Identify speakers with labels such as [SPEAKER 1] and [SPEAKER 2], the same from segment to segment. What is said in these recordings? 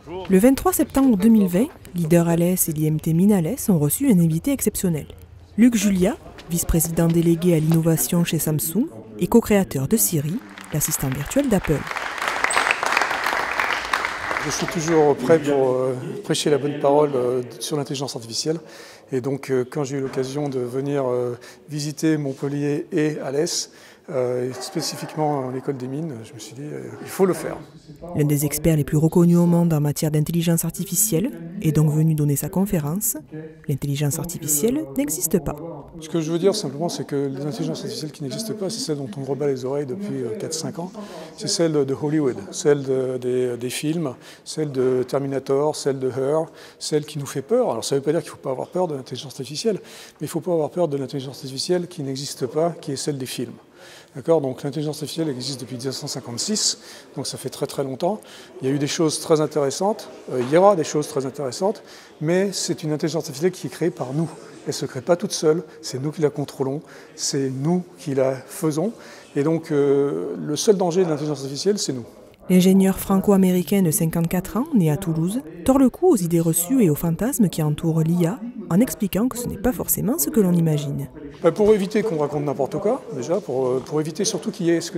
[SPEAKER 1] Le 23 septembre 2020, Leader Alès et l'IMT Minalès ont reçu un invité exceptionnel. Luc Julia, vice-président délégué à l'innovation chez Samsung et co-créateur de Siri, l'assistant virtuel d'Apple.
[SPEAKER 2] Je suis toujours prêt pour prêcher la bonne parole sur l'intelligence artificielle. Et donc, quand j'ai eu l'occasion de venir visiter Montpellier et Alès, spécifiquement l'école des mines, je me suis dit, il faut le faire.
[SPEAKER 1] L'un des experts les plus reconnus au monde en matière d'intelligence artificielle est donc venu donner sa conférence. L'intelligence artificielle n'existe pas.
[SPEAKER 2] Ce que je veux dire simplement, c'est que les intelligences artificielles qui n'existent pas, c'est celles dont on rebat les oreilles depuis 4-5 ans. C'est celles de Hollywood, celles des films, celles de Terminator, celles de Her, celles qui nous fait peur. Alors ça ne veut pas dire qu'il ne faut pas avoir peur de l'intelligence artificielle, mais il ne faut pas avoir peur de l'intelligence artificielle qui n'existe pas, qui est celle des films. D'accord ? Donc l'intelligence artificielle existe depuis 1956, donc ça fait très très longtemps. Il y a eu des choses très intéressantes, il y aura des choses très intéressantes, mais c'est une intelligence artificielle qui est créée par nous. Elle ne se crée pas toute seule, c'est nous qui la contrôlons, c'est nous qui la faisons. Et donc le seul danger de l'intelligence artificielle, c'est nous.
[SPEAKER 1] L'ingénieur franco-américain de 54 ans, né à Toulouse, tord le cou aux idées reçues et aux fantasmes qui entourent l'IA, en expliquant que ce n'est pas forcément ce que l'on imagine.
[SPEAKER 2] Pour éviter qu'on raconte n'importe quoi, déjà, pour éviter surtout qu'il y ait ce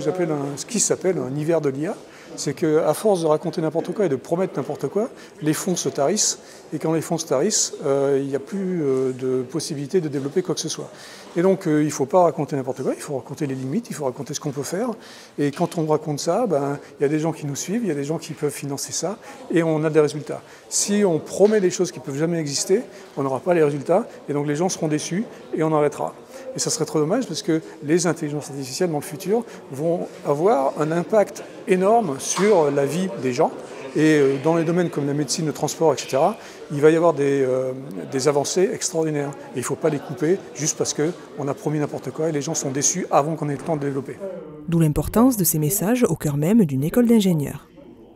[SPEAKER 2] qui s'appelle un hiver de l'IA, c'est qu'à force de raconter n'importe quoi et de promettre n'importe quoi, les fonds se tarissent, et quand les fonds se tarissent, il n'y a plus de possibilité de développer quoi que ce soit. Et donc il ne faut pas raconter n'importe quoi, il faut raconter les limites, il faut raconter ce qu'on peut faire, et quand on raconte ça, il y a des gens qui nous suivent, il y a des gens qui peuvent financer ça, et on a des résultats. Si on promet des choses qui ne peuvent jamais exister, on n'aura pas les résultats, et donc les gens seront déçus, et on arrêtera. Et ça serait trop dommage parce que les intelligences artificielles dans le futur vont avoir un impact énorme sur la vie des gens. Et dans les domaines comme la médecine, le transport, etc., il va y avoir des avancées extraordinaires. Et il ne faut pas les couper juste parce qu'on a promis n'importe quoi et les gens sont déçus avant qu'on ait le temps de développer.
[SPEAKER 1] D'où l'importance de ces messages au cœur même d'une école d'ingénieurs.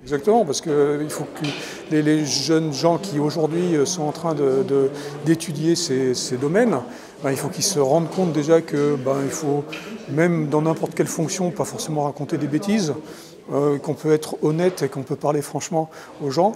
[SPEAKER 2] Exactement, parce qu'il faut que les jeunes gens qui aujourd'hui sont en train d'étudier ces domaines, il faut qu'ils se rendent compte déjà que il faut, même dans n'importe quelle fonction, pas forcément raconter des bêtises, qu'on peut être honnête et qu'on peut parler franchement aux gens,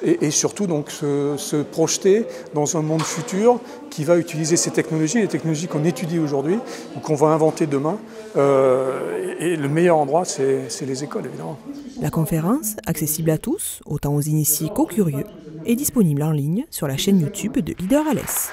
[SPEAKER 2] et surtout donc se projeter dans un monde futur qui va utiliser ces technologies, les technologies qu'on étudie aujourd'hui, ou qu'on va inventer demain. Et le meilleur endroit, c'est les écoles, évidemment.
[SPEAKER 1] La conférence, accessible à tous, autant aux initiés qu'aux curieux, est disponible en ligne sur la chaîne YouTube de Leader Alès.